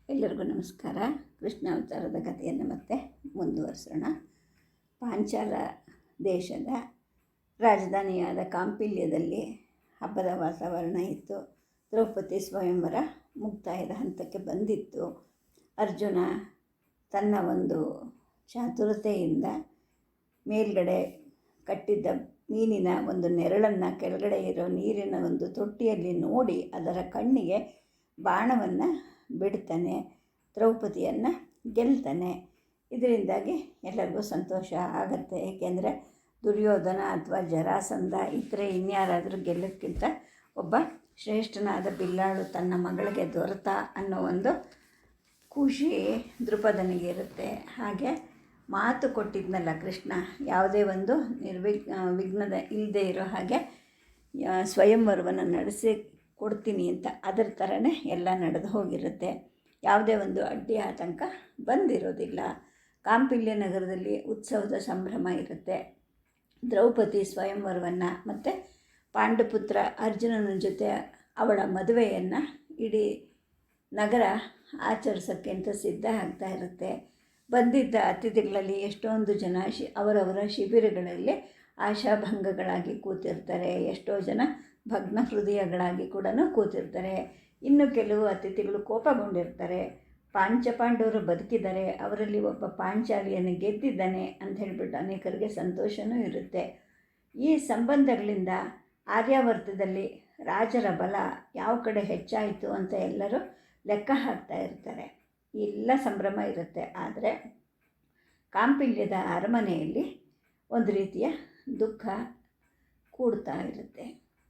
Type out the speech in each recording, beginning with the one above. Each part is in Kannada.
ಎಲ್ಲರಿಗೂ ನಮಸ್ಕಾರ. ಕೃಷ್ಣಾವತಾರದ ಕಥೆಯನ್ನು ಮತ್ತೆ ಮುಂದುವರಿಸೋಣ. ಪಾಂಚಾಲ ದೇಶದ ರಾಜಧಾನಿಯಾದ ಕಾಂಪಿಲ್ಯದಲ್ಲಿ ಹಬ್ಬದ ವಾತಾವರಣ ಇತ್ತು. ದ್ರೌಪದಿ ಸ್ವಯಂವರ ಮುಕ್ತಾಯದ ಹಂತಕ್ಕೆ ಬಂದಿತ್ತು. ಅರ್ಜುನ ತನ್ನ ಒಂದು ಚಾತುರತೆಯಿಂದ ಮೇಲ್ಗಡೆ ಕಟ್ಟಿದ್ದ ಮೀನಿನ ಒಂದು ನೆರಳನ್ನು ಕೆಳಗಡೆ ಇರೋ ನೀರಿನ ಒಂದು ತೊಟ್ಟಿಯಲ್ಲಿ ನೋಡಿ ಅದರ ಕಣ್ಣಿಗೆ ಬಾಣವನ್ನು ಬಿಡ್ತಾನೆ, ದ್ರೌಪದಿಯನ್ನು ಗೆಲ್ತಾನೆ. ಇದರಿಂದಾಗಿ ಎಲ್ಲರಿಗೂ ಸಂತೋಷ ಆಗುತ್ತೆ. ಏಕೆಂದರೆ ದುರ್ಯೋಧನ ಅಥವಾ ಜರಾಸಂಧ ಇತರೆ ಇನ್ಯಾರಾದರೂ ಗೆಲ್ಲೋಕ್ಕಿಂತ ಒಬ್ಬ ಶ್ರೇಷ್ಠನಾದ ಬಿಲ್ಲಾಳು ತನ್ನ ಮಗಳಿಗೆ ದೊರೆತ ಅನ್ನೋ ಒಂದು ಖುಷಿ ದ್ರುಪದನಿಗೆ ಇರುತ್ತೆ. ಹಾಗೆ ಮಾತು ಕೊಟ್ಟಿದ್ನಲ್ಲ ಕೃಷ್ಣ, ಯಾವುದೇ ಒಂದು ವಿಘ್ನದ ಇಲ್ಲದೆ ಇರೋ ಹಾಗೆ ಸ್ವಯಂವರವನ್ನು ನಡೆಸಿ ಕೊಡ್ತೀನಿ ಅಂತ, ಅದರ ಥರನೇ ಎಲ್ಲ ನಡೆದು ಹೋಗಿರುತ್ತೆ. ಯಾವುದೇ ಒಂದು ಅಡ್ಡಿ ಆತಂಕ ಬಂದಿರೋದಿಲ್ಲ. ಕಾಂಪಿಲ್ಯ ನಗರದಲ್ಲಿ ಉತ್ಸವದ ಸಂಭ್ರಮ ಇರುತ್ತೆ. ದ್ರೌಪದಿ ಸ್ವಯಂವರವನ್ನು ಮತ್ತು ಪಾಂಡುಪುತ್ರ ಅರ್ಜುನನ ಜೊತೆ ಅವಳ ಮದುವೆಯನ್ನು ಇಡೀ ನಗರ ಆಚರಿಸೋಕ್ಕೆ ಅಂತ ಸಿದ್ಧ ಆಗ್ತಾ ಇರುತ್ತೆ. ಬಂದಿದ್ದ ಅತಿಥಿಗಳಲ್ಲಿ ಎಷ್ಟೊಂದು ಜನ ಅವರವರ ಶಿಬಿರಗಳಲ್ಲಿ ಆಶಾಭಂಗಗಳಾಗಿ ಕೂತಿರ್ತಾರೆ. ಎಷ್ಟೋ ಜನ ಭಗ್ನ ಹೃದಯಗಳಾಗಿ ಕೂಡ ಕೂತಿರ್ತಾರೆ. ಇನ್ನು ಕೆಲವು ಅತಿಥಿಗಳು ಕೋಪಗೊಂಡಿರ್ತಾರೆ. ಪಾಂಡವರು ಬದುಕಿದ್ದಾರೆ, ಅವರಲ್ಲಿ ಒಬ್ಬ ಪಾಂಚಾಲಿಯನ್ನು ಗೆದ್ದಿದ್ದಾನೆ ಅಂತ ಹೇಳಿಬಿಟ್ಟು ಅನೇಕರಿಗೆ ಸಂತೋಷವೂ ಇರುತ್ತೆ. ಈ ಸಂಬಂಧಗಳಿಂದ ಆರ್ಯಾವರ್ತದಲ್ಲಿ ರಾಜರ ಬಲ ಯಾವ ಕಡೆ ಹೆಚ್ಚಾಯಿತು ಅಂತ ಎಲ್ಲರೂ ಲೆಕ್ಕ ಹಾಕ್ತಾ ಇರ್ತಾರೆ. ಎಲ್ಲ ಸಂಭ್ರಮ ಇರುತ್ತೆ. ಆದರೆ ಕಾಂಪಿಲ್ಯದ ಅರಮನೆಯಲ್ಲಿ ಒಂದು ರೀತಿಯ ದುಃಖ ಕೂಡ್ತಾ ಇರುತ್ತೆ.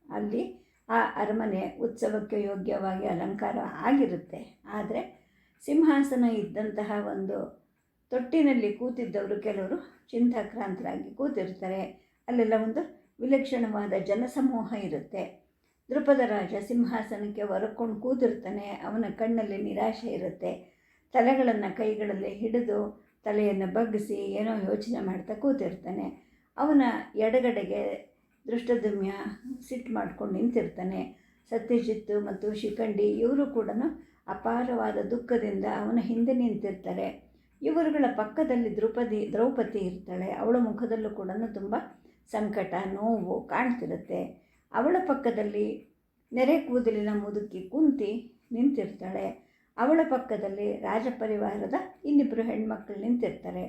ಅಲ್ಲಿ ಆ ಅರಮನೆ ಉತ್ಸವಕ್ಕೆ ಯೋಗ್ಯವಾಗಿ ಅಲಂಕಾರ ಆಗಿರುತ್ತೆ. ಆದರೆ ಸಿಂಹಾಸನ ಇದ್ದಂತಹ ಒಂದು ತೊಟ್ಟಿನಲ್ಲಿ ಕೂತಿದ್ದವರು ಕೆಲವರು ಚಿಂತಾಕ್ರಾಂತರಾಗಿ ಕೂತಿರ್ತಾರೆ. ಅಲ್ಲೆಲ್ಲ ಒಂದು ವಿಲಕ್ಷಣವಾದ ಜನಸಮೂಹ ಇರುತ್ತೆ. ದ್ರುಪದ ರಾಜ ಸಿಂಹಾಸನಕ್ಕೆ ಹೊರಕೊಂಡು ಕೂತಿರ್ತಾನೆ. ಅವನ ಕಣ್ಣಲ್ಲಿ ನಿರಾಶೆ ಇರುತ್ತೆ. ತಲೆಗಳನ್ನು ಕೈಗಳಲ್ಲಿ ಹಿಡಿದು ತಲೆಯನ್ನು ಬಗ್ಗಿಸಿ ಏನೋ ಯೋಚನೆ ಮಾಡ್ತಾ ಕೂತಿರ್ತಾನೆ. ಅವನ ಎಡಗಡೆಗೆ ದೃಷ್ಟದ್ಯುಮ್ನ ಸಿಟ್ಟು ಮಾಡ್ಕೊಂಡು ನಿಂತಿರ್ತಾನೆ. ಸತ್ಯಜಿತ್ತು ಮತ್ತು ಶಿಖಂಡಿ ಇವರು ಕೂಡ ಅಪಾರವಾದ ದುಃಖದಿಂದ ಅವನ ಹಿಂದೆ ನಿಂತಿರ್ತಾರೆ. ಇವರುಗಳ ಪಕ್ಕದಲ್ಲಿ ದ್ರೌಪದಿ ಇರ್ತಾಳೆ. ಅವಳ ಮುಖದಲ್ಲೂ ಕೂಡ ತುಂಬ ಸಂಕಟ, ನೋವು ಕಾಣ್ತಿರುತ್ತೆ. ಅವಳ ಪಕ್ಕದಲ್ಲಿ ನೆರೆ ಕೂದಲಿನ ಮುದುಕಿ ಕುಂತಿ ನಿಂತಿರ್ತಾಳೆ. ಅವಳ ಪಕ್ಕದಲ್ಲಿ ರಾಜಪರಿವಾರದ ಇನ್ನಿಬ್ಬರು ಹೆಣ್ಮಕ್ಳು ನಿಂತಿರ್ತಾರೆ.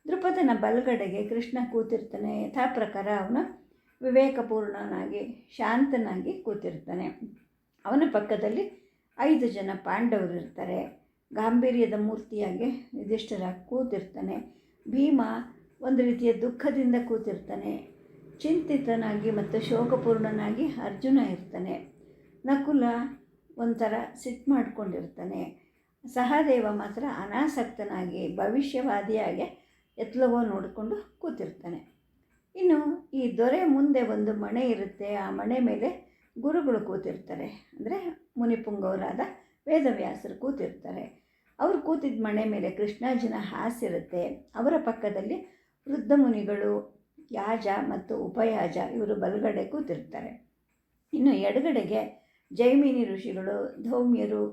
ದ್ರುಪದನ ಬಲಗಡೆಗೆ ಕೃಷ್ಣ ಕೂತಿರ್ತಾನೆ. ಯಥಾ ಪ್ರಕಾರ ಅವನು ವಿವೇಕಪೂರ್ಣನಾಗಿ ಶಾಂತನಾಗಿ ಕೂತಿರ್ತಾನೆ. ಅವನ ಪಕ್ಕದಲ್ಲಿ 5 ಜನ ಪಾಂಡವರು ಇರ್ತಾರೆ. ಗಾಂಭೀರ್ಯದ ಮೂರ್ತಿಯಾಗಿ ಯುಧಿಷ್ಠಿರ ಕೂತಿರ್ತಾನೆ. ಭೀಮ ಒಂದು ರೀತಿಯ ದುಃಖದಿಂದ ಕೂತಿರ್ತಾನೆ. ಚಿಂತಿತನಾಗಿ ಮತ್ತು ಶೋಕಪೂರ್ಣನಾಗಿ ಅರ್ಜುನ ಇರ್ತಾನೆ. ನಕುಲ ಒಂಥರ ಸಿಟ್ಟು ಮಾಡ್ಕೊಂಡಿರ್ತಾನೆ. ಸಹದೇವ ಮಾತ್ರ ಅನಾಸಕ್ತನಾಗಿ ಭವಿಷ್ಯವಾದಿಯಾಗಿ ಎತ್ತಲವೋ ನೋಡಿಕೊಂಡು ಕೂತಿರ್ತಾನೆ. ಇನ್ನು ಈ ದೊರೆ ಮುಂದೆ ಒಂದು ಮಣೆ ಇರುತ್ತೆ. ಆ ಮಣೆ ಮೇಲೆ ಗುರುಗಳು ಕೂತಿರ್ತಾರೆ. ಅಂದರೆ ಮುನಿಪುಂಗವರಾದ ವೇದವ್ಯಾಸರು ಕೂತಿರ್ತಾರೆ. ಅವರು ಕೂತಿದ್ದ ಮಣೆ ಮೇಲೆ ಕೃಷ್ಣಾರ್ಜುನ ಹಾಸಿರುತ್ತೆ. ಅವರ ಪಕ್ಕದಲ್ಲಿ ವೃದ್ಧ ಮುನಿಗಳು, ಯಾಜ ಮತ್ತು ಉಪಯಾಜ ಇವರು ಬಲಗಡೆ ಕೂತಿರ್ತಾರೆ. ಇನ್ನು ಎಡಗಡೆಗೆ ಜೈಮಿನಿ ಋಷಿಗಳು, ಧೌಮ್ಯರು,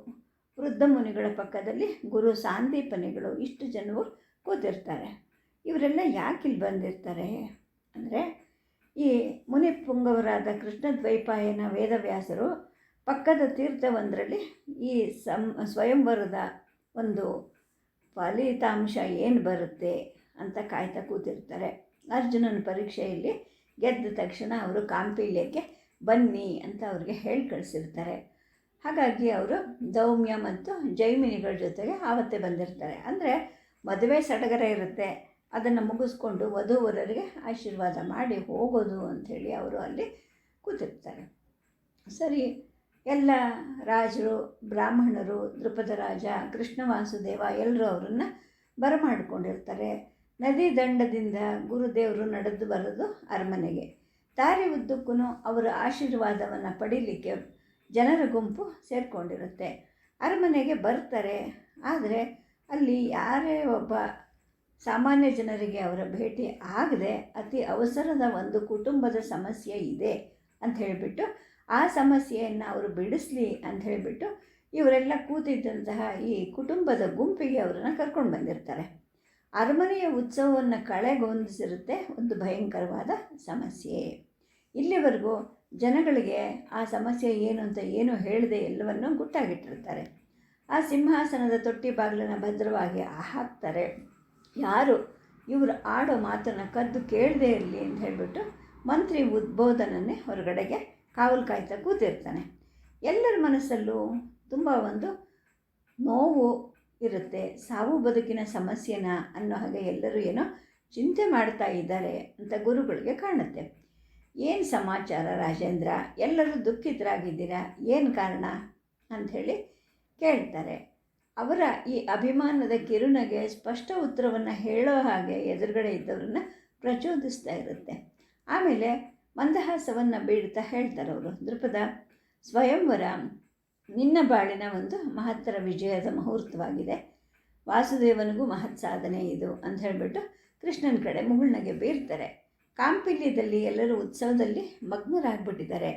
ವೃದ್ಧ ಮುನಿಗಳ ಪಕ್ಕದಲ್ಲಿ ಗುರು ಸಾಂದೀಪನಿಗಳು, ಇಷ್ಟು ಜನರು ಕೂತಿರ್ತಾರೆ. ಇವರೆಲ್ಲ ಯಾಕಿಲ್ಲಿ ಬಂದಿರ್ತಾರೆ ಅಂದರೆ, ಈ ಮುನಿಪುಂಗವರಾದ ಕೃಷ್ಣದ್ವೈಪಾಯನ ವೇದವ್ಯಾಸರು ಪಕ್ಕದ ತೀರ್ಥವೊಂದರಲ್ಲಿ ಈ ಸ್ವಯಂವರದ ಒಂದು ಫಲಿತಾಂಶ ಏನು ಬರುತ್ತೆ ಅಂತ ಕಾಯ್ತಾ ಕೂತಿರ್ತಾರೆ. ಅರ್ಜುನನ ಪರೀಕ್ಷೆಯಲ್ಲಿ ಗೆದ್ದ ತಕ್ಷಣ ಅವರು ಕಾಂಪಿಲ್ಯಕ್ಕೆ ಬನ್ನಿ ಅಂತ ಅವ್ರಿಗೆ ಹೇಳಿ ಕಳಿಸಿರ್ತಾರೆ. ಹಾಗಾಗಿ ಅವರು ಧೌಮ್ಯ ಮತ್ತು ಜೈಮಿನಿಗಳ ಜೊತೆಗೆ ಆವತ್ತೇ ಬಂದಿರ್ತಾರೆ. ಅಂದರೆ ಮದುವೆ ಸಡಗರ ಇರುತ್ತೆ, ಅದನ್ನು ಮುಗಿಸ್ಕೊಂಡು ವಧುವರರಿಗೆ ಆಶೀರ್ವಾದ ಮಾಡಿ ಹೋಗೋದು ಅಂಥೇಳಿ ಅವರು ಅಲ್ಲಿ ಕೂತಿರ್ತಾರೆ. ಸರಿ, ಎಲ್ಲ ರಾಜರು, ಬ್ರಾಹ್ಮಣರು, ದ್ರುಪದ ರಾಜ, ಕೃಷ್ಣ ವಾಸುದೇವ ಎಲ್ಲರೂ ಅವರನ್ನು ಬರಮಾಡಿಕೊಂಡಿರ್ತಾರೆ. ನದಿ ದಂಡದಿಂದ ಗುರುದೇವರು ನಡೆದು ಬರೋದು ಅರಮನೆಗೆ. ದಾರಿ ಉದ್ದಕ್ಕೂ ಅವರ ಆಶೀರ್ವಾದವನ್ನು ಪಡೀಲಿಕ್ಕೆ ಜನರ ಗುಂಪು ಸೇರಿಕೊಂಡಿರುತ್ತೆ. ಅರಮನೆಗೆ ಬರ್ತಾರೆ. ಆದರೆ ಅಲ್ಲಿ ಯಾರೇ ಒಬ್ಬ ಸಾಮಾನ್ಯ ಜನರಿಗೆ ಅವರ ಭೇಟಿ ಆಗದೆ ಅತಿ ಅವಸರದ ಒಂದು ಕುಟುಂಬದ ಸಮಸ್ಯೆ ಇದೆ ಅಂತ ಹೇಳಿಬಿಟ್ಟು ಆ ಸಮಸ್ಯೆಯನ್ನು ಅವರು ಬಿಡಿಸಲಿ ಅಂತ ಹೇಳಿಬಿಟ್ಟು ಇವರೆಲ್ಲ ಕೂತಿದ್ದಂತಹ ಈ ಕುಟುಂಬದ ಗುಂಪಿಗೆ ಅವರನ್ನು ಕರ್ಕೊಂಡು ಬಂದಿರ್ತಾರೆ. ಅರಮನೆಯ ಉತ್ಸವವನ್ನು ಕಳೆಗೊಂದಿಸಿರುತ್ತೆ ಒಂದು ಭಯಂಕರವಾದ ಸಮಸ್ಯೆ. ಇಲ್ಲಿವರೆಗೂ ಜನಗಳಿಗೆ ಆ ಸಮಸ್ಯೆ ಏನು ಅಂತ ಏನು ಹೇಳದೆ ಎಲ್ಲವನ್ನೂ ಗುಟ್ಟಾಗಿಟ್ಟಿರ್ತಾರೆ. ಆ ಸಿಂಹಾಸನದ ತೊಟ್ಟಿ ಬಾಗಿಲನ್ನು ಭದ್ರವಾಗಿ ಹಾಕ್ತಾರೆ. ಯಾರು ಇವರು ಆಡೋ ಮಾತನ್ನು ಕದ್ದು ಕೇಳದೇ ಇರಲಿ ಅಂತ ಹೇಳಿಬಿಟ್ಟು ಮಂತ್ರಿ ಉದ್ಬೋಧನನ್ನೇ ಹೊರಗಡೆಗೆ ಕಾವಲು ಕಾಯ್ತಾ ಕೂತಿರ್ತಾನೆ. ಎಲ್ಲರ ಮನಸ್ಸಲ್ಲೂ ತುಂಬ ಒಂದು ನೋವು ಇರುತ್ತೆ. ಸಾವು ಬದುಕಿನ ಸಮಸ್ಯೆನ ಅನ್ನೋ ಹಾಗೆ ಎಲ್ಲರೂ ಏನೋ ಚಿಂತೆ ಮಾಡ್ತಾ ಇದ್ದಾರೆ ಅಂತ ಗುರುಗಳಿಗೆ ಕಾಣುತ್ತೆ. ಏನು ಸಮಾಚಾರ ರಾಜೇಂದ್ರ, ಎಲ್ಲರೂ ದುಃಖಿತರಾಗಿದ್ದೀರಾ, ಏನು ಕಾರಣ ಅಂಥೇಳಿ ಕೇಳ್ತಾರೆ. ಅವರ ಈ ಅಭಿಮಾನದ ಕಿರುನಗೆ ಸ್ಪಷ್ಟ ಉತ್ತರವನ್ನು ಹೇಳೋ ಹಾಗೆ ಎದುರುಗಡೆ ಇದ್ದವ್ರನ್ನ ಪ್ರಚೋದಿಸ್ತಾ ಇರುತ್ತೆ. ಆಮೇಲೆ ಮಂದಹಾಸವನ್ನು ಬೀಳ್ತಾ ಹೇಳ್ತಾರೆ ಅವರು, ದೃಪದ, ಸ್ವಯಂವರ ನಿನ್ನ ಬಾಳಿನ ಒಂದು ಮಹತ್ತರ ವಿಜಯದ ಮುಹೂರ್ತವಾಗಿದೆ. ವಾಸುದೇವನಿಗೂ ಮಹತ್ ಸಾಧನೆ ಇದು ಅಂತ ಹೇಳಿಬಿಟ್ಟು ಕೃಷ್ಣನ ಕಡೆ ಮುಗುಳ್ನಗೆ ಬೀರ್ತಾರೆ. ಕಾಂಪಿಲ್ಯದಲ್ಲಿ ಎಲ್ಲರೂ ಉತ್ಸವದಲ್ಲಿ ಮಗ್ನರಾಗ್ಬಿಟ್ಟಿದ್ದಾರೆ.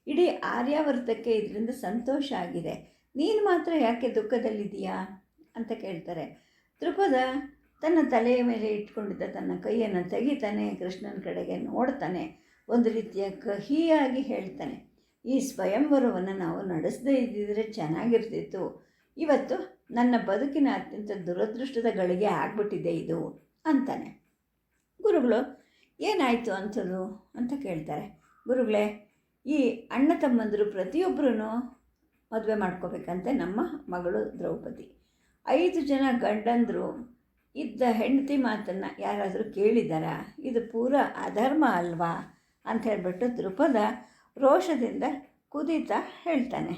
ಇಡೀ ಆರ್ಯಾವರ್ತಕ್ಕೆ ಇದರಿಂದ ಸಂತೋಷ ಆಗಿದೆ. ನೀನು ಮಾತ್ರ ಯಾಕೆ ದುಃಖದಲ್ಲಿದ್ದೀಯಾ ಅಂತ ಕೇಳ್ತಾರೆ. ದೃಪದ ತನ್ನ ತಲೆಯ ಮೇಲೆ ಇಟ್ಕೊಂಡಿದ್ದ ತನ್ನ ಕೈಯನ್ನು ತೆಗಿತಾನೆ, ಕೃಷ್ಣನ ಕಡೆಗೆ ನೋಡ್ತಾನೆ, ಒಂದು ರೀತಿಯ ಕಹಿಯಾಗಿ ಹೇಳ್ತಾನೆ, ಈ ಸ್ವಯಂವರವನ್ನು ನಾವು ನಡೆಸದೇ ಇದ್ದಿದ್ರೆ ಚೆನ್ನಾಗಿರ್ತಿತ್ತು. ಇವತ್ತು ನನ್ನ ಬದುಕಿನ ಅತ್ಯಂತ ದುರದೃಷ್ಟದ ಗಳಿಗೆ ಆಗ್ಬಿಟ್ಟಿದೆ ಇದು ಅಂತಾನೆ. ಗುರುಗಳು ಏನಾಯಿತು ಅಂಥದ್ದು ಅಂತ ಕೇಳ್ತಾರೆ. ಗುರುಗಳೇ, ಈ ಅಣ್ಣ ತಮ್ಮಂದರು ಪ್ರತಿಯೊಬ್ಬರೂ ಮದುವೆ ಮಾಡ್ಕೋಬೇಕಂತೆ ನಮ್ಮ ಮಗಳು ದ್ರೌಪದಿ. 5 ಜನ ಗಂಡಂದರು ಇದ್ದ ಹೆಂಡತಿ ಮಾತನ್ನು ಯಾರಾದರೂ ಕೇಳಿದಾರಾ? ಇದು ಪೂರಾ ಅಧರ್ಮ ಅಲ್ವಾ ಅಂತ ಹೇಳಿಬಿಟ್ಟು ದೃಪದ ರೋಷದಿಂದ ಕುದೀತಾ ಹೇಳ್ತಾನೆ.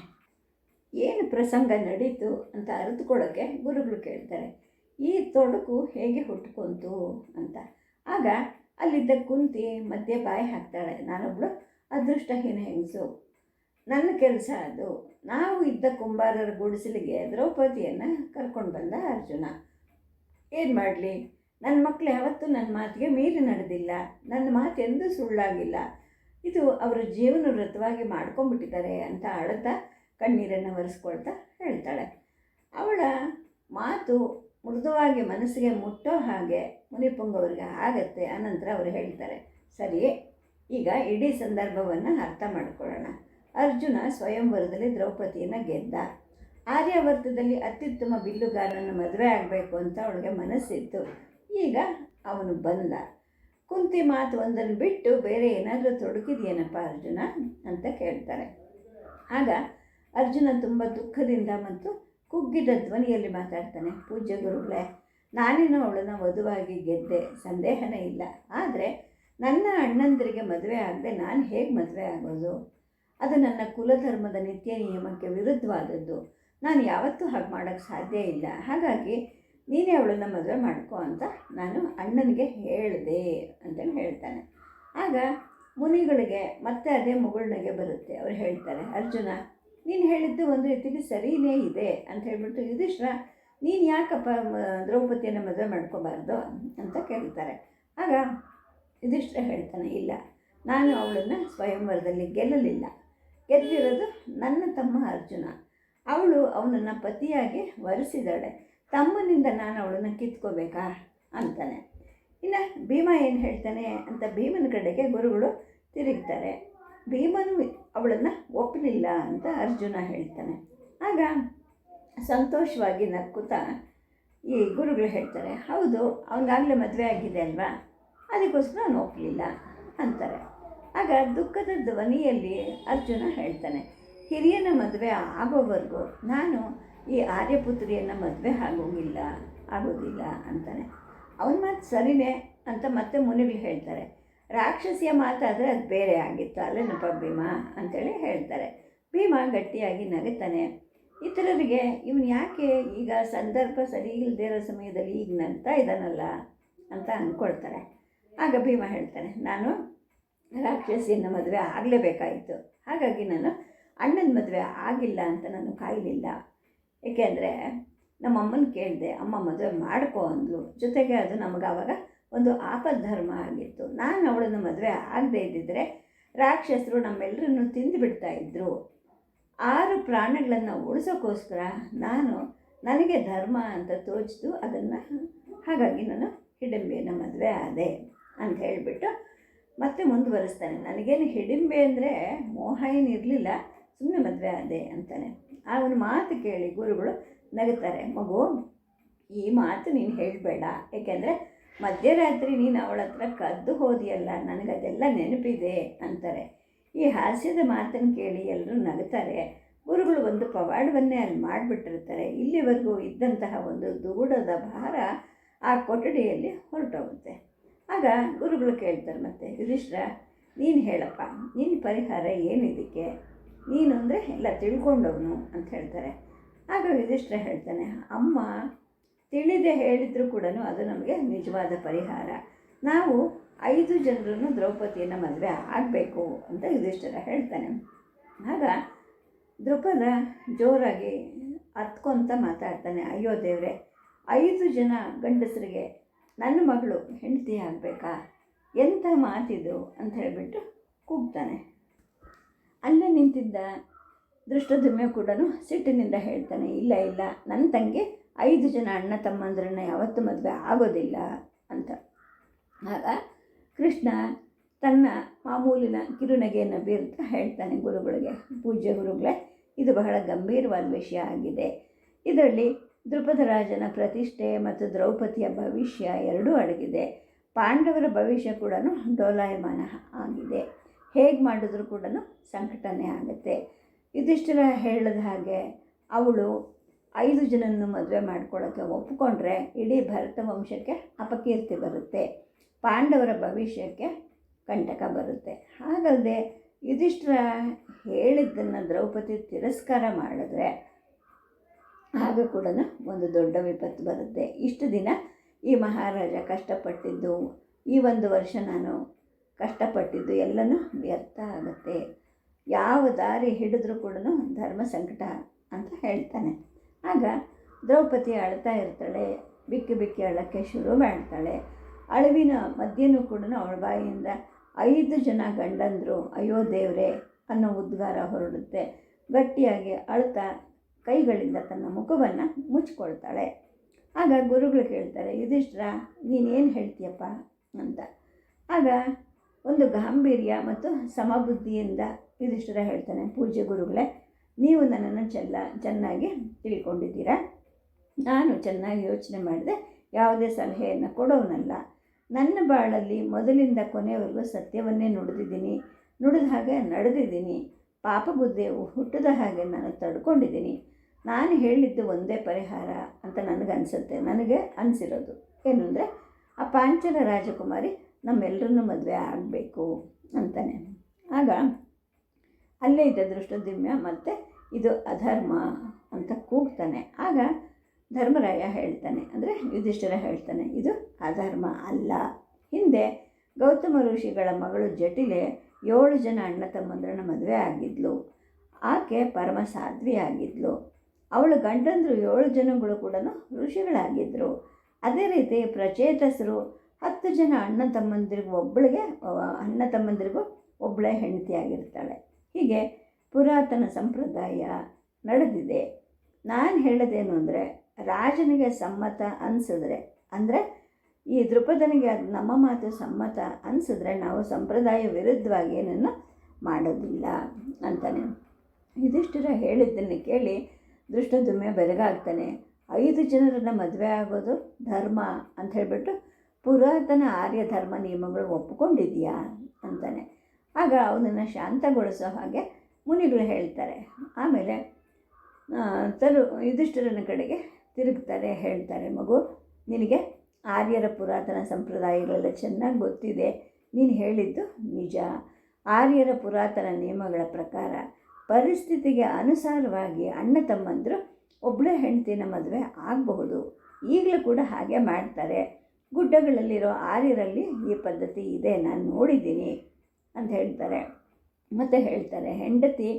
ಏನು ಪ್ರಸಂಗ ನಡೀತು ಅಂತ ಅರಿತುಕೊಳ್ಳೋಕ್ಕೆ ಗುರುಗಳು ಕೇಳ್ತಾರೆ. ಈ ತೊಡಕು ಹೇಗೆ ಹುಟ್ಕೊಂತು ಅಂತ. ಆಗ ಅಲ್ಲಿದ್ದ ಕುಂತಿ ಮಧ್ಯೆ ಬಾಯಿ ಹಾಕ್ತಾಳೆ, ನಾನೊಬ್ಬಳು ಅದೃಷ್ಟಹೀನ ಹೆಂಗಸು, ನನ್ನ ಕೆಲಸ ಅದು. ನಾವು ಇದ್ದ ಕುಂಬಾರರ ಗುಡಿಸಲಿಗೆ ದ್ರೌಪದಿಯನ್ನು ಕರ್ಕೊಂಡು ಬಂದ ಅರ್ಜುನ. ಏನು ಮಾಡಲಿ, ನನ್ನ ಮಕ್ಕಳು ಯಾವತ್ತೂ ನನ್ನ ಮಾತಿಗೆ ಮೀರಿ ನಡೆದಿಲ್ಲ, ನನ್ನ ಮಾತು ಎಂದೂ ಸುಳ್ಳಾಗಿಲ್ಲ, ಇದು ಅವರ ಜೀವನ ವೃತವಾಗಿ ಮಾಡ್ಕೊಂಡ್ಬಿಟ್ಟಿದ್ದಾರೆ ಅಂತ ಅಳ್ತಾ ಕಣ್ಣೀರನ್ನು ಒರೆಸ್ಕೊಳ್ತಾ ಹೇಳ್ತಾಳೆ. ಅವಳ ಮಾತು ಮೃದುವಾಗಿ ಮನಸ್ಸಿಗೆ ಮುಟ್ಟೋ ಹಾಗೆ ಮುನಿಪುಂಗವರಿಗೆ ಆಗತ್ತೆ. ಆನಂತರ ಅವರು ಹೇಳ್ತಾರೆ, ಸರಿ, ಈಗ ಇಡೀ ಸಂದರ್ಭವನ್ನು ಅರ್ಥ ಮಾಡ್ಕೊಳ್ಳೋಣ. ಅರ್ಜುನ ಸ್ವಯಂವರದಲ್ಲಿ ದ್ರೌಪದಿಯನ್ನು ಗೆದ್ದ. ಆರ್ಯಾವರ್ತದಲ್ಲಿ ಅತ್ಯುತ್ತಮ ಬಿಲ್ಲುಗಾರನನ್ನು ಮದುವೆ ಆಗಬೇಕು ಅಂತ ಅವಳಿಗೆ ಮನಸ್ಸಿತ್ತು. ಈಗ ಅವನು ಬಂದ. ಕುಂತಿ ಮಾತು ಒಂದನ್ನು ಬಿಟ್ಟು ಬೇರೆ ಏನಾದರೂ ತೊಡಕಿದೆಯೇನಪ್ಪ ಅರ್ಜುನ ಅಂತ ಕೇಳ್ತಾರೆ. ಆಗ ಅರ್ಜುನ ತುಂಬ ದುಃಖದಿಂದ ಮತ್ತು ಕುಗ್ಗಿದ ಧ್ವನಿಯಲ್ಲಿ ಮಾತಾಡ್ತಾನೆ. ಪೂಜ್ಯ ಗುರುಗಳೇ, ನಾನೇನೋ ಅವಳನ್ನು ವಧುವಾಗಿ ಗೆದ್ದೆ, ಸಂದೇಹನೇ ಇಲ್ಲ. ಆದರೆ ನನ್ನ ಅಣ್ಣಂದರಿಗೆ ಮದುವೆ ಆಗದೆ ನಾನು ಹೇಗೆ ಮದುವೆ ಆಗೋದು? ಅದು ನನ್ನ ಕುಲಧರ್ಮದ ನಿತ್ಯ ನಿಯಮಕ್ಕೆ ವಿರುದ್ಧವಾದದ್ದು. ನಾನು ಯಾವತ್ತೂ ಹಾಗೆ ಮಾಡೋಕ್ಕೆ ಸಾಧ್ಯ ಇಲ್ಲ. ಹಾಗಾಗಿ ನೀನೇ ಅವಳನ್ನು ಮದುವೆ ಮಾಡ್ಕೋ ಅಂತ ನಾನು ಅಣ್ಣನಿಗೆ ಹೇಳಿದೆ ಅಂತೇಳಿ ಹೇಳ್ತಾನೆ. ಆಗ ಮುನಿಗಳಿಗೆ ಮತ್ತೆ ಅದೇ ಮುಗುಳ್ನಗೆ ಬರುತ್ತೆ. ಅವ್ರು ಹೇಳ್ತಾರೆ, ಅರ್ಜುನ, ನೀನು ಹೇಳಿದ್ದು ಒಂದು ರೀತಿಯಲ್ಲಿ ಸರಿಯೇ ಇದೆ ಅಂತ ಹೇಳ್ಬಿಟ್ಟು, ಯುಧಿಷ್ಠಿರ, ನೀನು ಯಾಕಪ್ಪ ದ್ರೌಪದಿಯನ್ನು ಮದುವೆ ಮಾಡ್ಕೋಬಾರ್ದು ಅಂತ ಕೇಳ್ತಾರೆ. ಆಗ ಯುಧಿಷ್ಠಿರ ಹೇಳ್ತಾನೆ, ಇಲ್ಲ, ನಾನು ಅವಳನ್ನು ಸ್ವಯಂವರದಲ್ಲಿ ಗೆಲ್ಲಲಿಲ್ಲ. ಗೆದ್ದಿರೋದು ನನ್ನ ತಮ್ಮ ಅರ್ಜುನ. ಅವಳು ಅವನನ್ನು ಪತಿಯಾಗಿ ವರಿಸಿದಾಳೆ. ತಮ್ಮನಿಂದ ನಾನು ಅವಳನ್ನು ಕಿತ್ಕೋಬೇಕಾ ಅಂತಾನೆ. ಇನ್ನು ಭೀಮ ಏನು ಹೇಳ್ತಾನೆ ಅಂತ ಭೀಮನ ಕಡೆಗೆ ಗುರುಗಳು ತಿರುಗ್ತಾರೆ. ಭೀಮನು ಅವಳನ್ನು ಒಪ್ಪಲಿಲ್ಲ ಅಂತ ಅರ್ಜುನ ಹೇಳ್ತಾನೆ. ಆಗ ಸಂತೋಷವಾಗಿ ನಕ್ಕುತ್ತಾ ಈ ಗುರುಗಳು ಹೇಳ್ತಾರೆ, ಹೌದು, ಅವನಿಗಾಗಲೇ ಮದುವೆ ಆಗಿದೆ ಅಲ್ವಾ, ಅದಕ್ಕೋಸ್ಕರ ಅವನು ಒಪ್ಪಲಿಲ್ಲ ಅಂತಾರೆ. ಆಗ ದುಃಖದ ಧ್ವನಿಯಲ್ಲಿ ಅರ್ಜುನ ಹೇಳ್ತಾನೆ, ಹಿರಿಯನ ಮದುವೆ ಆಗೋವರೆಗೂ ನಾನು ಈ ಆರ್ಯಪುತ್ರಿಯನ್ನು ಮದುವೆ ಆಗೋದಿಲ್ಲ ಅಂತಾನೆ. ಅವನ ಮಾತು ಸರಿನೇ ಅಂತ ಮತ್ತೆ ಮುನಿಗಳು ಹೇಳ್ತಾರೆ. ರಾಕ್ಷಸಿಯ ಮಾತಾದರೆ ಅದು ಬೇರೆ ಆಗಿತ್ತು ಅಲ್ಲೇನಪ್ಪ ಭೀಮ ಅಂತೇಳಿ ಹೇಳ್ತಾರೆ. ಭೀಮ ಗಟ್ಟಿಯಾಗಿ ನಗುತ್ತಾನೆ. ಇತರರಿಗೆ ಇವನು ಯಾಕೆ ಈಗ ಸಂದರ್ಭ ಸರಿ ಇಲ್ಲದೇ ಇರೋ ಸಮಯದಲ್ಲಿ ಈಗ ನಗ್ತಾ ಇದ್ದಾನಲ್ಲ ಅಂತ ಅಂದ್ಕೊಳ್ತಾರೆ. ಆಗ ಭೀಮ ಹೇಳ್ತಾನೆ, ನಾನು ರಾಕ್ಷಸಿಯನ್ನು ಮದುವೆ ಆಗಲೇಬೇಕಾಯಿತು. ಹಾಗಾಗಿ ನಾನು ಅಣ್ಣನ ಮದುವೆ ಆಗಿಲ್ಲ ಅಂತ ನಾನು ಕಾಯಲಿಲ್ಲ. ಏಕೆಂದರೆ ನಮ್ಮಮ್ಮನ ಕೇಳಿದೆ, ಅಮ್ಮ ಮದುವೆ ಮಾಡ್ಕೋ ಅಂದ್ಲು. ಜೊತೆಗೆ ಅದು ನಮಗೆ ಆವಾಗ ಒಂದು ಆಪದ್ಧರ್ಮ ಆಗಿತ್ತು. ನಾನು ಅವಳನ್ನು ಮದುವೆ ಆಗದೇ ಇದ್ದಿದ್ದರೆ ರಾಕ್ಷಸರು ನಮ್ಮೆಲ್ಲರನ್ನು ತಿಂದುಬಿಡ್ತಾಯಿದ್ರು. 6 ಪ್ರಾಣಗಳನ್ನು ಉಳಿಸೋಕ್ಕೋಸ್ಕರ ನನಗೆ ಧರ್ಮ ಅಂತ ತೋಚಿತು, ಅದನ್ನು ಹಾಗಾಗಿ ನಾನು ಹಿಡಿಂಬೆಯನ್ನು ಮದುವೆ ಆದೆ ಅಂತ ಹೇಳಿಬಿಟ್ಟು ಮತ್ತೆ ಮುಂದುವರಿಸ್ತಾನೆ. ನನಗೇನು ಹಿಡಿಂಬೆ ಅಂದರೆ ಮೋಹ ಏನಿರಲಿಲ್ಲ, ಸುಮ್ಮನೆ ಮದುವೆ ಆದೆ ಅಂತಾನೆ. ಅವನ ಮಾತು ಕೇಳಿ ಗುರುಗಳು ನಗುತ್ತಾರೆ. ಮಗು, ಈ ಮಾತು ನೀನು ಹೇಳಬೇಡ, ಏಕೆಂದರೆ ಮಧ್ಯರಾತ್ರಿ ನೀನು ಅವಳ ಹತ್ರ ಕದ್ದು ಹೋದಿಯಲ್ಲ, ನನಗದೆಲ್ಲ ನೆನಪಿದೆ ಅಂತಾರೆ. ಈ ಹಾಸ್ಯದ ಮಾತನ್ನು ಕೇಳಿ ಎಲ್ಲರೂ ನಗುತ್ತಾರೆ. ಗುರುಗಳು ಒಂದು ಪವಾಡವನ್ನೇ ಅಲ್ಲಿ ಮಾಡಿಬಿಟ್ಟಿರ್ತಾರೆ. ಇಲ್ಲಿವರೆಗೂ ಇದ್ದಂತಹ ಒಂದು ದುಗುಡದ ಭಾರ ಆ ಕೊಠಡಿಯಲ್ಲಿ ಹೊರಟೋಗುತ್ತೆ. ಆಗ ಗುರುಗಳು ಕೇಳ್ತಾರೆ, ಮತ್ತೆ ಯುಧಿಷ್ಠಿರ, ನೀನು ಹೇಳಪ್ಪ, ನಿನ್ನ ಪರಿಹಾರ ಏನಿದಕ್ಕೆ? ನೀನು ಅಂದರೆ ಎಲ್ಲ ತಿಳ್ಕೊಂಡವನು ಅಂತ ಹೇಳ್ತಾರೆ. ಆಗ ಯುಧಿಷ್ಠಿರ ಹೇಳ್ತಾನೆ, ಅಮ್ಮ ತಿಳಿದೇ ಹೇಳಿದರೂ ಕೂಡ ಅದು ನಮಗೆ ನಿಜವಾದ ಪರಿಹಾರ. ನಾವು 5 ಜನರನ್ನು ದ್ರೌಪದಿಯನ್ನು ಮದುವೆ ಆಗಬೇಕು ಅಂತ ಯುಧಿಷ್ಠಿರ ಹೇಳ್ತಾನೆ. ಆಗ ದ್ರುಪದ ಜೋರಾಗಿ ಹತ್ಕೊಂತ ಮಾತಾಡ್ತಾನೆ, ಅಯ್ಯೋ ದೇವರೇ, 5 ಜನ ಗಂಡಸರಿಗೆ ನನ್ನ ಮಗಳು ಹೆಂಡತಿ ಆಗಬೇಕಾ? ಎಂಥ ಮಾತಿದು ಅಂತ ಹೇಳಿಬಿಟ್ಟು ಕೂಗ್ತಾನೆ. ಅಲ್ಲೇ ನಿಂತಿದ್ದ ದೃಷ್ಟದ್ಯುಮ್ನ ಕೂಡ ಸಿಟ್ಟಿನಿಂದ ಹೇಳ್ತಾನೆ, ಇಲ್ಲ ಇಲ್ಲ, ನನ್ನ ತಂಗಿ 5 ಜನ ಅಣ್ಣ ತಮ್ಮಂದ್ರನ್ನ ಯಾವತ್ತೂ ಮದುವೆ ಆಗೋದಿಲ್ಲ ಅಂತ. ಆಗ ಕೃಷ್ಣ ತನ್ನ ಮಾಮೂಲಿನ ಕಿರುನಗೆಯನ್ನು ಬೀರ್ತಾ ಹೇಳ್ತಾನೆ ಗುರುಗಳಿಗೆ, ಪೂಜ್ಯ ಗುರುಗಳೇ, ಇದು ಬಹಳ ಗಂಭೀರವಾದ ವಿಷಯ ಆಗಿದೆ. ಇದರಲ್ಲಿ ದ್ರುಪದರಾಜನ ಪ್ರತಿಷ್ಠೆ ಮತ್ತು ದ್ರೌಪದಿಯ ಭವಿಷ್ಯ ಎರಡೂ ಅಡಗಿದೆ. ಪಾಂಡವರ ಭವಿಷ್ಯ ಕೂಡ ಡೋಲಾಯಮಾನ ಆಗಿದೆ. ಹೇಗೆ ಮಾಡಿದ್ರೂ ಕೂಡ ಸಂಕಟನೇ ಆಗುತ್ತೆ. ಯುಧಿಷ್ಠಿರ ಹೇಳಿದ ಹಾಗೆ ಅವಳು 5 ಜನನ್ನು ಮದುವೆ ಮಾಡ್ಕೊಳ್ಳೋಕ್ಕೆ ಒಪ್ಪಿಕೊಂಡ್ರೆ ಇಡೀ ಭರತ ವಂಶಕ್ಕೆ ಅಪಕೀರ್ತಿ ಬರುತ್ತೆ, ಪಾಂಡವರ ಭವಿಷ್ಯಕ್ಕೆ ಕಂಟಕ ಬರುತ್ತೆ. ಹಾಗಲ್ಲದೆ ಯುಧಿಷ್ಠಿರ ಹೇಳಿದ್ದನ್ನು ದ್ರೌಪದಿ ತಿರಸ್ಕಾರ ಮಾಡಿದ್ರೆ ಆಗ ಕೂಡ ಒಂದು ದೊಡ್ಡ ವಿಪತ್ತು ಬರುತ್ತೆ. ಇಷ್ಟು ದಿನ ಈ ಮಹಾರಾಜ ಕಷ್ಟಪಟ್ಟಿದ್ದು, ಈ 1 ವರ್ಷ ನಾನು ಕಷ್ಟಪಟ್ಟಿದ್ದು ಎಲ್ಲನೂ ವ್ಯರ್ಥ ಆಗುತ್ತೆ. ಯಾವ ದಾರಿ ಹಿಡಿದ್ರೂ ಕೂಡ ಧರ್ಮ ಸಂಕಟ ಅಂತ ಹೇಳ್ತಾನೆ. ಆಗ ದ್ರೌಪದಿ ಅಳ್ತಾ ಇರ್ತಾಳೆ, ಬಿಕ್ಕಿ ಬಿಕ್ಕಿ ಅಳಕ್ಕೆ ಶುರು ಮಾಡ್ತಾಳೆ. ಅಳುವಿನ ಮಧ್ಯೆಯೂ ಕೂಡ ಅವಳ ಬಾಯಿಯಿಂದ 5 ಜನ ಗಂಡಂದರು ಅಯ್ಯೋ ದೇವರೇ ಅನ್ನೋ ಉದ್ಗಾರ ಹೊರಡುತ್ತೆ. ಗಟ್ಟಿಯಾಗಿ ಅಳ್ತಾ ಕೈಗಳಿಂದ ತನ್ನ ಮುಖವನ್ನು ಮುಚ್ಕೊಳ್ತಾಳೆ. ಆಗ ಗುರುಗಳು ಕೇಳ್ತಾರೆ, ಯುಧಿಷ್ಠಿರ, ನೀನೇನು ಹೇಳ್ತೀಯಪ್ಪ ಅಂತ. ಆಗ ಒಂದು ಗಾಂಭೀರ್ಯ ಮತ್ತು ಸಮಬುದ್ಧಿಯಿಂದ ಯುಧಿಷ್ಠಿರ ಹೇಳ್ತಾನೆ, ಪೂಜ್ಯ ಗುರುಗಳೇ, ನೀವು ನನ್ನನ್ನು ಚೆನ್ನಾಗಿ ತಿಳ್ಕೊಂಡಿದ್ದೀರಾ. ನಾನು ಚೆನ್ನಾಗಿ ಯೋಚನೆ ಮಾಡಿದೆ, ಯಾವುದೇ ಸಲಹೆಯನ್ನು ಕೊಡೋನಲ್ಲ. ನನ್ನ ಬಾಳಲ್ಲಿ ಮೊದಲಿಂದ ಕೊನೆಯವರೆಗೂ ಸತ್ಯವನ್ನೇ ನುಡಿದಿದ್ದೀನಿ, ನುಡಿದ ಹಾಗೆ ನಡೆದಿದ್ದೀನಿ. ಪಾಪ ಬುದ್ಧಿ ಹುಟ್ಟಿದ ಹಾಗೆ ನಾನು ತಡ್ಕೊಂಡಿದ್ದೀನಿ. ನಾನು ಹೇಳಿದ್ದು ಒಂದೇ ಪರಿಹಾರ ಅಂತ ನನಗೆ ಅನಿಸಿರೋದು ಏನು ಅಂದರೆ, ಆ ಪಾಂಚಾಲ ರಾಜಕುಮಾರಿ ನಮ್ಮೆಲ್ಲರನ್ನೂ ಮದುವೆ ಆಗಬೇಕು ಅಂತಾನೆ. ಆಗ ಅಲ್ಲೇ ಇದ್ದ ದೃಷ್ಟದ್ಯುಮ್ನ ಮತ್ತು ಇದು ಅಧರ್ಮ ಅಂತ ಕೂಗ್ತಾನೆ. ಆಗ ಧರ್ಮರಾಯ ಹೇಳ್ತಾನೆ, ಅಂದರೆ ಯುಧಿಷ್ಠಿರ ಹೇಳ್ತಾನೆ, ಇದು ಅಧರ್ಮ ಅಲ್ಲ. ಹಿಂದೆ ಗೌತಮ ಋಷಿಗಳ ಮಗಳು ಜಟಿಲೆ 7 ಜನ ಅಣ್ಣ ತಮ್ಮಂದ್ರನ್ನ ಮದುವೆ ಆಗಿದ್ಲು. ಆಕೆ ಪರಮ ಸಾಧ್ವಿಯಾಗಿದ್ಲು. ಅವಳ ಗಂಡಂದರು 7 ಜನಗಳು ಕೂಡ ಋಷಿಗಳಾಗಿದ್ದರು. ಅದೇ ರೀತಿ ಪ್ರಚೇತಸರು 10 ಜನ ಅಣ್ಣ ತಮ್ಮಂದಿರಿಗೂ ಒಬ್ಬಳೇ ಹೆಂಡತಿಯಾಗಿರ್ತಾಳೆ. ಹೀಗೆ ಪುರಾತನ ಸಂಪ್ರದಾಯ ನಡೆದಿದೆ. ನಾನು ಹೇಳೋದೇನು ಅಂದರೆ, ರಾಜನಿಗೆ ಸಮ್ಮತ ಅನಿಸಿದ್ರೆ, ಅಂದರೆ ಈ ದ್ರುಪದನಿಗೆ ಅದು ನಮ್ಮ ಮಾತು ಸಮ್ಮತ ಅನಿಸಿದ್ರೆ ನಾವು ಸಂಪ್ರದಾಯ ವಿರುದ್ಧವಾಗಿ ಏನನ್ನು ಮಾಡೋದಿಲ್ಲ ಅಂತಾನೆ. ಯುಧಿಷ್ಠಿರ ಹೇಳಿದ್ದನ್ನು ಕೇಳಿ ದೃಷ್ಟದ್ಯುಮ್ನ ಬೆರಗಾಗ್ತಾನೆ. 5 ಜನರನ್ನು ಮದುವೆ ಆಗೋದು ಧರ್ಮ ಅಂತ ಹೇಳಿಬಿಟ್ಟು ಪುರಾತನ ಆರ್ಯ ಧರ್ಮ ನಿಯಮಗಳು ಒಪ್ಪಿಕೊಂಡಿದೆಯಾ ಅಂತಾನೆ. ಆಗ ಅವನನ್ನು ಶಾಂತಗೊಳಿಸೋ ಹಾಗೆ ಮುನಿಗಳು ಹೇಳ್ತಾರೆ. ಆಮೇಲೆ ಯುಧಿಷ್ಠಿರನ ಕಡೆಗೆ ತಿರುಗ್ತಾರೆ, ಹೇಳ್ತಾರೆ, ಮಗು, ನಿನಗೆ ಆರ್ಯರ ಪುರಾತನ ಸಂಪ್ರದಾಯಗಳೆಲ್ಲ ಚೆನ್ನಾಗಿ ಗೊತ್ತಿದೆ. ನೀನು ಹೇಳಿದ್ದು ನಿಜ. ಆರ್ಯರ ಪುರಾತನ ನಿಯಮಗಳ ಪ್ರಕಾರ ಪರಿಸ್ಥಿತಿಗೆ ಅನುಸಾರವಾಗಿ ಅಣ್ಣ ತಮ್ಮಂದರು ಒಬ್ಬಳೇ ಹೆಂಡತಿನ ಮದುವೆ ಆಗಬಹುದು. ಈಗಲೂ ಕೂಡ ಹಾಗೆ ಮಾಡ್ತಾರೆ. ಗುಡ್ಡಗಳಲ್ಲಿರೋ ಆರ್ಯರಲ್ಲಿ ಈ ಪದ್ಧತಿ ಇದೆ, ನಾನು ನೋಡಿದ್ದೀನಿ ಅಂತ ಹೇಳ್ತಾರೆ. ಮತ್ತು ಹೇಳ್ತಾರೆ, ಹೆಂಡತಿ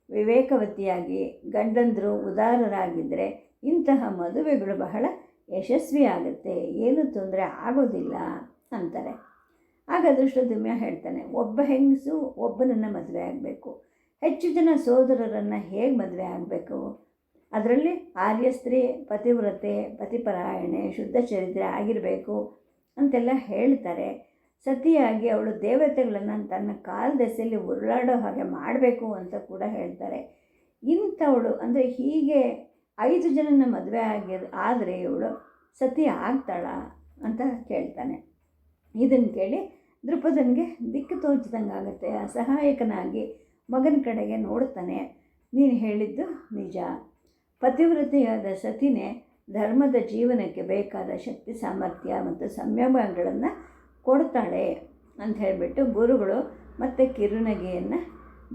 ವಿವೇಕವತಿಯಾಗಿ ಗಂಡಂದರು ಉದಾರರಾಗಿದ್ದರೆ ಇಂತಹ ಮದುವೆಗಳು ಬಹಳ ಯಶಸ್ವಿಯಾಗುತ್ತೆ, ಏನೂ ತೊಂದರೆ ಆಗೋದಿಲ್ಲ ಅಂತಾರೆ. ಆಗ ದೃಷ್ಟದ್ಯುಮ್ನ ಹೇಳ್ತಾನೆ, ಒಬ್ಬ ಹೆಂಗಸು ಒಬ್ಬನನ್ನು ಮದುವೆ ಆಗಬೇಕು. ಹೆಚ್ಚು ಜನ ಸೋದರರನ್ನು ಹೇಗೆ ಮದುವೆ ಆಗಬೇಕು, ಅದರಲ್ಲಿ ಆರ್ಯ ಸ್ತ್ರೀ ಪತಿವ್ರತೆ, ಪತಿಪರಾಯಣೆ, ಶುದ್ಧ ಚರಿತ್ರೆ ಆಗಿರಬೇಕು ಅಂತೆಲ್ಲ ಹೇಳ್ತಾರೆ. ಸತಿಯಾಗಿ ಅವಳು ದೇವತೆಗಳನ್ನು ತನ್ನ ಕಾಲದೆಸೆಯಲ್ಲಿ ಉರುಳಾಡೋ ಹಾಗೆ ಮಾಡಬೇಕು ಅಂತ ಕೂಡ ಹೇಳ್ತಾರೆ. ಇಂಥವಳು ಅಂದರೆ ಹೀಗೆ 5 ಜನನ ಮದುವೆ ಆದರೆ ಇವಳು ಸತಿ ಆಗ್ತಾಳ ಅಂತ ಕೇಳ್ತಾನೆ. ಇದನ್ನು ಕೇಳಿ ದೃಪದನಿಗೆ ದಿಕ್ಕು ತೋಚಿದಂಗೆ ಆಗುತ್ತೆ. ಅಸಹಾಯಕನಾಗಿ ಮಗನ ಕಡೆಗೆ ನೋಡ್ತಾನೆ. ನೀನು ಹೇಳಿದ್ದು ನಿಜ. ಪತಿವ್ರತೆಯಾದ ಸತಿನೇ ಧರ್ಮದ ಜೀವನಕ್ಕೆ ಬೇಕಾದ ಶಕ್ತಿ, ಸಾಮರ್ಥ್ಯ ಮತ್ತು ಸಂಯಮಗಳನ್ನು ಕೊಡ್ತಾಳೆ ಅಂತ ಹೇಳಿಬಿಟ್ಟು ಗುರುಗಳು ಮತ್ತೆ ಕಿರುನಗೆಯನ್ನು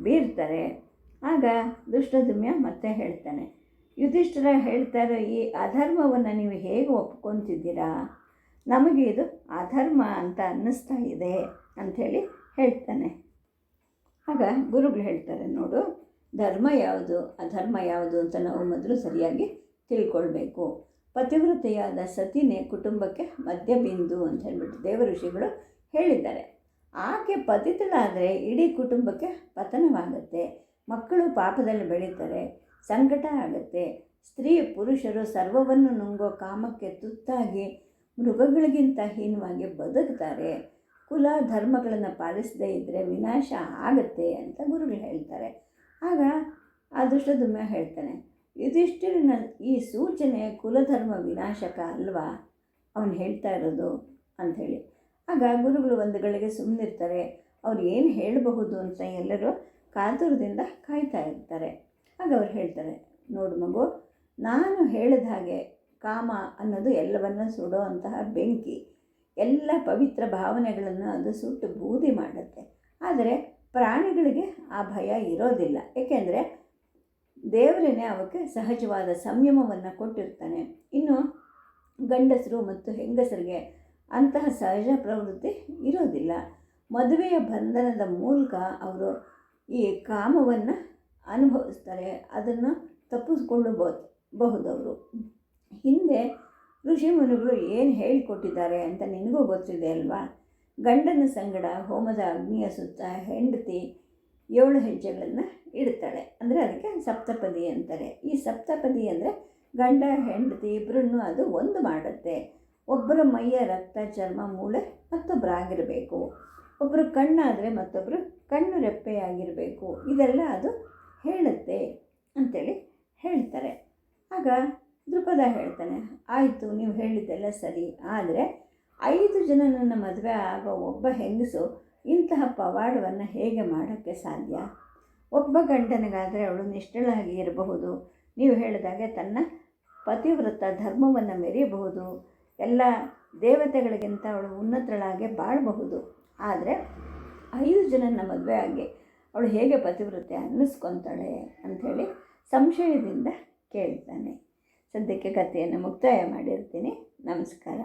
ಬೀರ್ತಾರೆ. ಆಗ ದುಷ್ಟದುಮ್ಯ ಮತ್ತೆ ಹೇಳ್ತಾನೆ, ಯುಧಿಷ್ಠಿರ ಹೇಳ್ತಾರೋ ಈ ಅಧರ್ಮವನ್ನು ನೀವು ಹೇಗೆ ಒಪ್ಕೊತಿದ್ದೀರಾ? ನಮಗೆ ಇದು ಅಧರ್ಮ ಅಂತ ಅನ್ನಿಸ್ತಾ ಇದೆ ಅಂಥೇಳಿ ಹೇಳ್ತಾನೆ. ಆಗ ಗುರುಗಳು ಹೇಳ್ತಾರೆ, ನೋಡು, ಧರ್ಮ ಯಾವುದು ಅಧರ್ಮ ಯಾವುದು ಅಂತ ನಾವು ಮೊದಲು ಸರಿಯಾಗಿ ತಿಳ್ಕೊಳ್ಬೇಕು. ಪತಿವ್ರತೆಯಾದ ಸತಿನೇ ಕುಟುಂಬಕ್ಕೆ ಮಧ್ಯಬಿಂದು ಅಂತ ಹೇಳ್ಬಿಟ್ಟು ದೇವ ಋಷಿಗಳು ಹೇಳಿದ್ದಾರೆ. ಆಕೆ ಪತಿತಳಾದರೆ ಇಡೀ ಕುಟುಂಬಕ್ಕೆ ಪತನವಾಗುತ್ತೆ, ಮಕ್ಕಳು ಪಾಪದಲ್ಲಿ ಬೆಳೀತಾರೆ, ಸಂಕಟ ಆಗುತ್ತೆ. ಸ್ತ್ರೀ ಪುರುಷರು ಸರ್ವವನ್ನು ನುಂಗೋ ಕಾಮಕ್ಕೆ ತುತ್ತಾಗಿ ಮೃಗಗಳಿಗಿಂತ ಹೀನವಾಗಿ ಬದುಕ್ತಾರೆ. ಕುಲ ಧರ್ಮಗಳನ್ನು ಪಾಲಿಸದೇ ಇದ್ದರೆ ವಿನಾಶ ಆಗುತ್ತೆ ಅಂತ ಗುರುಗಳು ಹೇಳ್ತಾರೆ. ಆಗ ಆ ದುಷ್ಟದುಮ್ಯ ಹೇಳ್ತಾನೆ, ಯುಧಿಷ್ಠಿರನ ಈ ಸೂಚನೆ ಕುಲಧರ್ಮ ವಿನಾಶಕ ಅಲ್ವಾ ಅವನು ಹೇಳ್ತಾ ಇರೋದು ಅಂಥೇಳಿ. ಆಗ ಗುರುಗಳು ಒಂದು ಗಳಿಗೆ ಸುಮ್ಮನಿರ್ತಾರೆ. ಅವ್ರು ಏನು ಹೇಳಬಹುದು ಅಂತ ಎಲ್ಲರೂ ಕಾತುರದಿಂದ ಕಾಯ್ತಾ ಇರ್ತಾರೆ. ಆಗ ಅವ್ರು ಹೇಳ್ತಾರೆ, ನೋಡು ಮಗು, ನಾನು ಹೇಳಿದ ಹಾಗೆ ಕಾಮ ಅನ್ನೋದು ಎಲ್ಲವನ್ನು ಸುಡೋ ಅಂತಹ ಬೆಂಕಿ, ಎಲ್ಲ ಪವಿತ್ರ ಭಾವನೆಗಳನ್ನು ಅದು ಸುಟ್ಟು ಬೂದಿ ಮಾಡುತ್ತೆ. ಆದರೆ ಪ್ರಾಣಿಗಳಿಗೆ ಆ ಭಯ ಇರೋದಿಲ್ಲ, ಏಕೆಂದರೆ ದೇವರೇನೆ ಅವಕ್ಕೆ ಸಹಜವಾದ ಸಂಯಮವನ್ನು ಕೊಟ್ಟಿರ್ತಾನೆ. ಇನ್ನು ಗಂಡಸರು ಮತ್ತು ಹೆಂಗಸರಿಗೆ ಅಂತಹ ಸಹಜ ಪ್ರವೃತ್ತಿ ಇರೋದಿಲ್ಲ. ಮದುವೆಯ ಬಂಧನದ ಮೂಲಕ ಅವರು ಈ ಕಾಮವನ್ನು ಅನುಭವಿಸ್ತಾರೆ, ಅದನ್ನು ತಪ್ಪಿಸ್ಕೊಳ್ಳಬಹುದವರು. ಹಿಂದೆ ಋಷಿ ಮುನಿಗಳು ಏನು ಹೇಳಿಕೊಟ್ಟಿದ್ದಾರೆ ಅಂತ ನಿನಗೂ ಗೊತ್ತಿದೆ ಅಲ್ವಾ? ಗಂಡನ ಸಂಗಡ ಹೋಮದ ಅಗ್ನಿಯ ಸುತ್ತ ಹೆಂಡತಿ 7 ಹೆಜ್ಜೆಗಳನ್ನು ಇಡ್ತಾಳೆ, ಅಂದರೆ ಅದಕ್ಕೆ ಸಪ್ತಪದಿ ಅಂತಾರೆ. ಈ ಸಪ್ತಪದಿ ಅಂದರೆ ಗಂಡ ಹೆಂಡತಿ ಇಬ್ಬರನ್ನು ಅದು ಒಂದು ಮಾಡುತ್ತೆ. ಒಬ್ಬರ ಮೈಯ ರಕ್ತ, ಚರ್ಮ, ಮೂಳೆ ಮತ್ತೊಬ್ಬರಾಗಿರಬೇಕು. ಒಬ್ಬರು ಕಣ್ಣಾದರೆ ಮತ್ತೊಬ್ಬರು ಕಣ್ಣು ರೆಪ್ಪೆಯಾಗಿರಬೇಕು. ಇದೆಲ್ಲ ಅದು ಹೇಳುತ್ತೆ ಅಂಥೇಳಿ ಹೇಳ್ತಾರೆ. ಆಗ ದೃಪದ ಹೇಳ್ತಾನೆ, ಆಯಿತು, ನೀವು ಹೇಳಿದ್ದೆಲ್ಲ ಸರಿ, ಆದರೆ 5 ಜನನನ್ನು ಮದುವೆ ಆಗೋ ಒಬ್ಬ ಹೆಂಗಸು ಇಂತಹ ಪವಾಡವನ್ನು ಹೇಗೆ ಮಾಡೋಕ್ಕೆ ಸಾಧ್ಯ? ಒಬ್ಬ ಗಂಡನಿಗಾದರೆ ಅವಳು ನಿಷ್ಠಳಾಗಿ ಇರಬಹುದು, ನೀವು ಹೇಳಿದಾಗೆ ತನ್ನ ಪತಿವ್ರತ ಧರ್ಮವನ್ನು ಮೆರೆಯಬಹುದು, ಎಲ್ಲ ದೇವತೆಗಳಿಗಿಂತ ಅವಳು ಉನ್ನತಳಾಗಿ ಬಾಳಬಹುದು. ಆದರೆ 5 ಜನನ ಮದುವೆ ಆಗಿ ಅವಳು ಹೇಗೆ ಪತಿವ್ರತೆ ಅನ್ನಿಸ್ಕೊತಾಳೆ ಅಂಥೇಳಿ ಸಂಶಯದಿಂದ ಕೇಳ್ತಾನೆ. ಸದ್ಯಕ್ಕೆ ಕಥೆಯನ್ನು ಮುಕ್ತಾಯ ಮಾಡಿರ್ತೀನಿ. ನಮಸ್ಕಾರ.